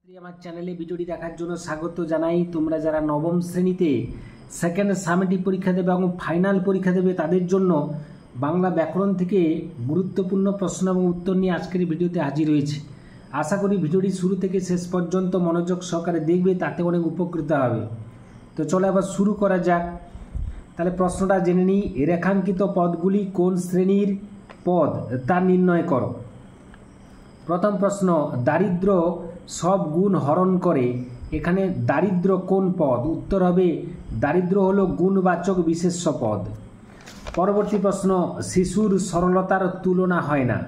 আমার চ্যানেলে ভিডিওটি দেখার জন্য স্বাগত জানাই। তোমরা যারা নবম শ্রেণীতে সেকেন্ড সামেটিভ পরীক্ষা দেবে এবং ফাইনাল পরীক্ষা দেবে তাদের জন্য বাংলা ব্যাকরণ থেকে গুরুত্বপূর্ণ প্রশ্ন এবং উত্তর নিয়ে আজকের ভিডিওতে হাজির হয়েছে। আশা করি ভিডিওটি শুরু থেকে শেষ পর্যন্ত মনোযোগ সহকারে দেখবে, তাতে অনেক উপকৃত হবে। তো চলো এবার শুরু করা যাক। তাহলে প্রশ্নটা জেনে নিই। রেখাঙ্কিত পদগুলি কোন শ্রেণীর পদ তা নির্ণয় করো। প্রথম প্রশ্ন, দারিদ্র সব গুণ হরণ করে। এখানে দারিদ্র কোন পদ? উত্তর হবে দারিদ্র হলো গুণবাচক বিশেষ্য পদ। পরবর্তী প্রশ্ন, শিশুর সরলতার তুলনা হয় না।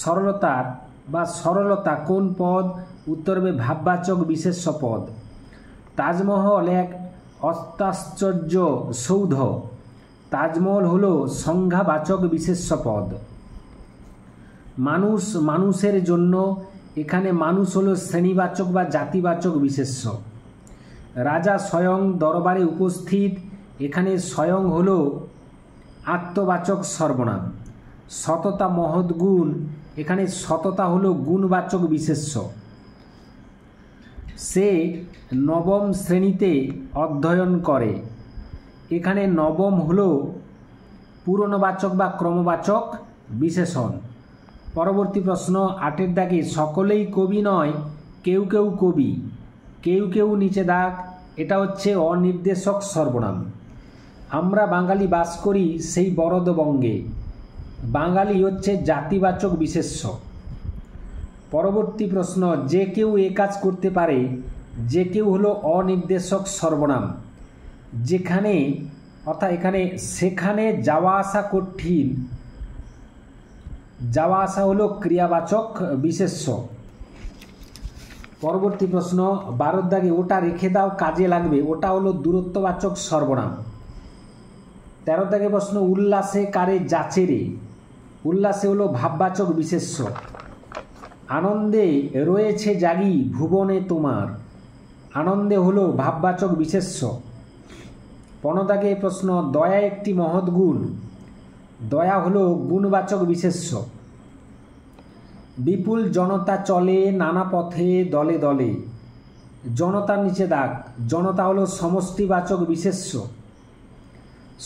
সরলতার বা সরলতা কোন পদ? উত্তর হবে ভাববাচক বিশেষ্য পদ। তাজমহল এক অত্যাশ্চর্য সৌধ। তাজমহল হলো সংজ্ঞাবাচক বিশেষ্য পদ। মানুষ মানুষের জন্য। এখানে মানুষ হলো শ্রেণীবাচক বা জাতিবাচক বিশেষ্য। রাজা স্বয়ং দরবারে উপস্থিত। এখানে স্বয়ং হলো আত্মবাচক সর্বনাম। সততা মহৎ গুণ। এখানে সততা হলো গুণবাচক বিশেষ্য। সে নবম শ্রেণীতে অধ্যয়ন করে। এখানে নবম হলো পূরণবাচক বা ক্রমবাচক বিশেষণ। পরবর্তী প্রশ্ন 8-এর দাগে, সকলেই কবি নয়, কেউ কেউ কবি। কেউ কেউ নিচে দাগ, এটা হচ্ছে অনির্দেশক সর্বনাম। আমরা বাঙালি বাস করি সেই বরদবঙ্গে। বাঙালি হচ্ছে জাতিবাচক বিশেষ্য। পরবর্তী প্রশ্ন, যে কেউ এ কাজ করতে পারে। যে কেউ হলো অনির্দেশক সর্বনাম। যেখানে অর্থাৎ এখানে সেখানে যাওয়া আসা কঠিন। যাওয়া আসা হলো ক্রিয়াবাচক বিশেষ্য। পরবর্তী প্রশ্ন 12-এর দাগে, ওটা রেখে দাও কাজে লাগবে। ওটা হলো দূরত্ববাচক সর্বনাম। 13-এর দাগে প্রশ্ন, উল্লাসে কারে যাচে রে। উল্লাসে হলো ভাববাচক বিশেষ্য। আনন্দে রয়েছে জাগি ভুবনে তোমার। আনন্দে হলো ভাববাচক বিশেষ্য। 15-এর দাগে প্রশ্ন, দয়া একটি মহৎ গুণ। দয়া হলো গুণবাচক বিশেষ্য। বিপুল জনতা চলে নানা পথে দলে দলে। জনতার নিচে দাগ, জনতা হলো সমষ্টিবাচক বিশেষ্য।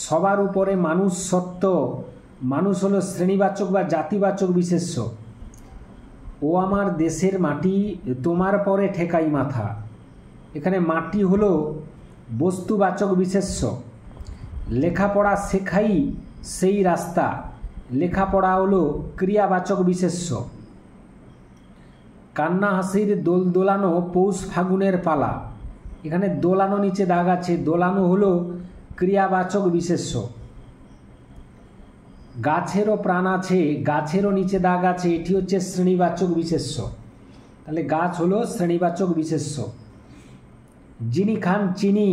সবার উপরে মানুষ সত্য। মানুষ হলো শ্রেণীবাচক বা জাতিবাচক বিশেষ্য। ও আমার দেশের মাটি তোমার পরে ঠেকাই মাথা। এখানে মাটি হলো বস্তুবাচক বিশেষ্য। লেখাপড়া শেখাই সেই রাস্তা। লেখাপড়া হলো ক্রিয়াবাচক বিশেষ্য। কান্না হাসির দোল দোলানো পৌষ ফাগুনের পালা। এখানে দোলানো নিচে দাগ আছে, দোলানো হলো ক্রিয়াবাচক বিশেষ্য। গাছেরও প্রাণ আছে। গাছেরও নিচে দাগ আছে, এটি হচ্ছে শ্রেণীবাচক বিশেষ্য। তাহলে গাছ হলো শ্রেণীবাচক বিশেষ্য। যিনি খান চিনি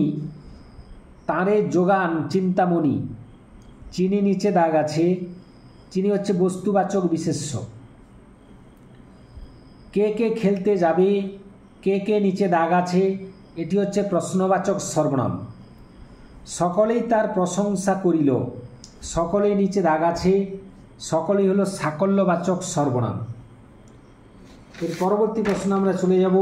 তাঁরে যোগান চিন্তামণি। চিনি নিচে দাগ আছে, চিনি হচ্ছে বস্তুবাচক বিশেষ্য। কে কে খেলতে যাবে। কে কে নিচে দাগ আছে, এটি হচ্ছে প্রশ্নবাচক সর্বনাম। সকলেই তার প্রশংসা করিল। সকলেই নিচে দাগ আছে, সকলেই হলো সাকল্যবাচক সর্বনাম। এর পরবর্তী প্রশ্ন আমরা চলে যাব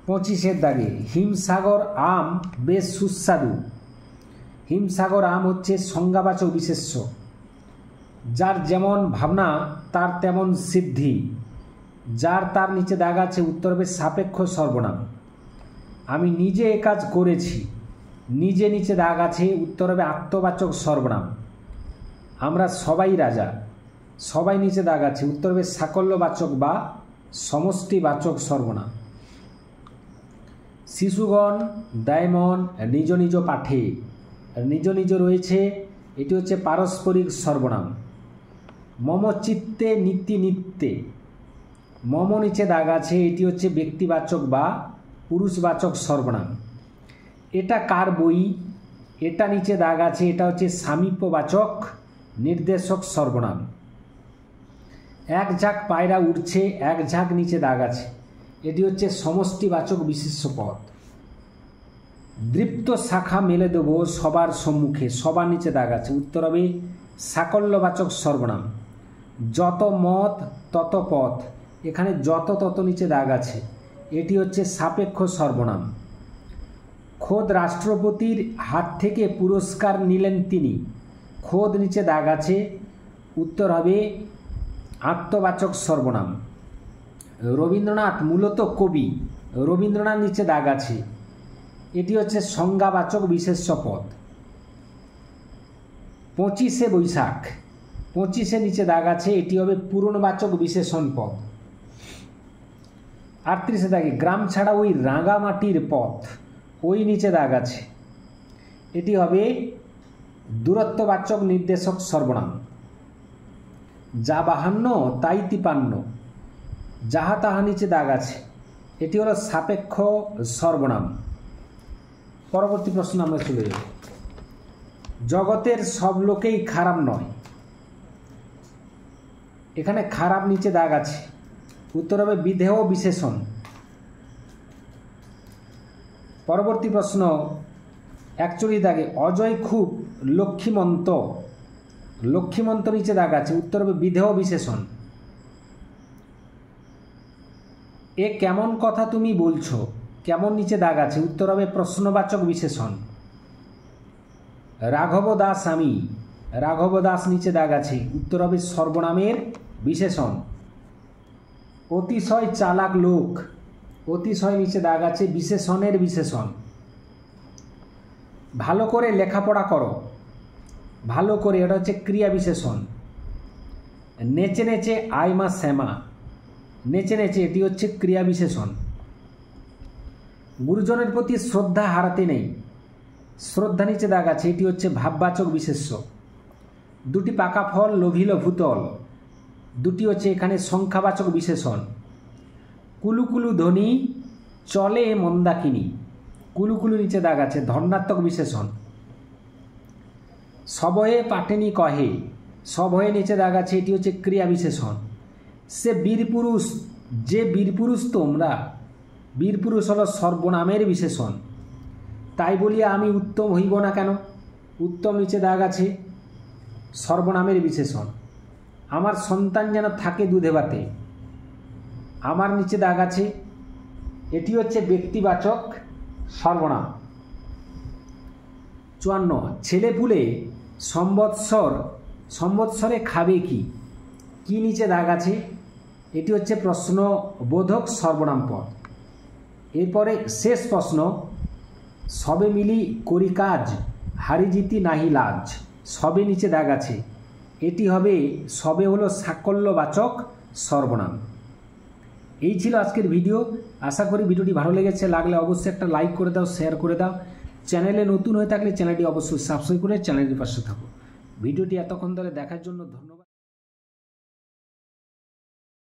25-এর দাগে, হিমসাগর আম বেশ সুস্বাদু। হিমসাগর আম হচ্ছে সংজ্ঞাবাচক বিশেষ্য। যার যেমন ভাবনা তার তেমন সিদ্ধি। যার তার নিচে দাগ আছে, উত্তর হবে সাপেক্ষ সর্বনাম। আমি নিজে এ কাজ করেছি। নিজে নিচে দাগ আছে, উত্তর হবে আত্মবাচক সর্বনাম। আমরা সবাই রাজা। সবাই নিচে দাগ আছে, উত্তর হবে সাকল্যবাচক বা সমষ্টিবাচক সর্বনাম। শিশুগণ দায়মন নিজ নিজ পাঠে। নিজ নিজ রয়েছে, এটি হচ্ছে পারস্পরিক সর্বনাম। মম চিত্তে নীতি নিত্যে। মম নিচে দাগ আছে, এটি হচ্ছে ব্যক্তিবাচক বা পুরুষবাচক সর্বনাম। এটা কার বই। এটা নিচে দাগ আছে, এটা হচ্ছে সামীপ্যবাচক নির্দেশক সর্বনাম। এক ঝাঁক পায়রা উড়ছে। এক ঝাঁক নিচে দাগ আছে, এটি হচ্ছে সমষ্টিবাচক বিশেষ্য পদ। দৃপ্ত শাখা মেলে দেবো সবার সম্মুখে। সবার নিচে দাগ আছে, উত্তর হবে সাকল্যবাচক সর্বনাম। যত মত তত পথ। এখানে যত তত নিচে দাগ আছে, এটি হচ্ছে সাপেক্ষ সর্বনাম। খোদ রাষ্ট্রপতির হাত থেকে পুরস্কার নিলেন তিনি, খোদ নিচে দাগ আছে, উত্তর হবে আত্মবাচক সর্বনাম। রবীন্দ্রনাথ মূলত কবি, রবীন্দ্রনাথ নিচে দাগ আছে, এটি হচ্ছে সংজ্ঞাবাচক বিশেষ্য পদ। 25শে বৈশাখ, 25শে নিচে দাগ আছে, এটি হবে পূরণবাচক বিশেষণ পদ। 38শে দাগে গ্রাম ছাড়া ওই রাঙামাটির পথ, ওই নিচে দাগ আছে, এটি হবে দূরত্ববাচক নির্দেশক সর্বনাম। যা 52 তাই 53, যাহা তাহা নিচে দাগ আছে, এটি হলো সাপেক্ষ সর্বনাম। পরবর্তী প্রশ্ন আমরা চলে যাব। জগতের সব লোকেই খারাপ নয়, এখানে খারাপ নিচে দাগ আছে, উত্তর হবে বিধেয় বিশেষণ। পরবর্তী প্রশ্ন 41 দাগে অজয় খুব লক্ষ্মীমন্ত, লক্ষ্মীমন্ত নিচে দাগ আছে, উত্তর হবে বিধেয় বিশেষণ। এ কেমন কথা তুমি বলছো, কেমন নিচে দাগ আছে, উত্তর হবে প্রশ্নবাচক বিশেষণ। রাঘব দাস আমি, রাঘব দাস নিচে দাগ আছে, উত্তর হবে সর্বনামের বিশেষণ। অতিশয় চালাক লোক, অতিশয় নিচে দাগ আছে, বিশেষণের বিশেষণ। ভালো করে লেখাপড়া করো, ভালো করে, এটা হচ্ছে ক্রিয়া বিশেষণ। নেচে নেচে আয় মা শ্যামা, নেচে নেচে, এটি হচ্ছে ক্রিয়া বিশেষণ। গুরুজনের প্রতি শ্রদ্ধা হারাতে নেই, শ্রদ্ধা নিচে দাগ আছে, এটি হচ্ছে ভাববাচক বিশেষ্য। দুটি পাকা ফল লোভিল ভূতল, দুটি হচ্ছে এখানে সংখ্যাবাচক বিশেষণ। কুলুকুলু ধ্বনি চলে মন্দাকিনী, কুলুকুলু নিচে দাগ আছে, ধর্নাত্মক বিশেষণ। সবয়ে পাটেনি কহে, সবয়ে নিচে দাগ আছে, এটি হচ্ছে ক্রিয়া বিশেষণ। সে বীরপুরুষ, যে বীরপুরুষ তোমরা, বীরপুরুষ হল সর্বনামের বিশেষণ। তাই বলিয়া আমি উত্তম হইব না কেন, উত্তম নিচে দাগ আছে, সর্বনামের বিশেষণ। আমার সন্তান যেন থাকে দুধে ভাতে, আমার নিচে দাগ আছে, এটি হচ্ছে ব্যক্তিবাচক সর্বনাম। 54 ছেলেপুলে সম্বৎসর, সম্বৎসরে খাবে কি, কি নিচে দাগ আছে, এটি হচ্ছে প্রশ্নবোধক সর্বনাম পদ। এরপরে শেষ প্রশ্ন, সবে মিলি করি কাজ হারি জিতি নাহি লাজ, সবে নিচে দাগ আছে, এটি হবে, সবে হলো সাকল্যবাচক সর্বনাম। এই ছিল আজকের ভিডিও। আশা করি ভিডিওটি ভালো লেগেছে, লাগলে অবশ্যই একটা লাইক করে দাও, শেয়ার করে দাও। চ্যানেলে নতুন হয়ে থাকলে চ্যানেলটি অবশ্যই সাবস্ক্রাইব করে চ্যানেলটির পাশে থাকো। ভিডিওটি এতক্ষণ ধরে দেখার জন্য ধন্যবাদ।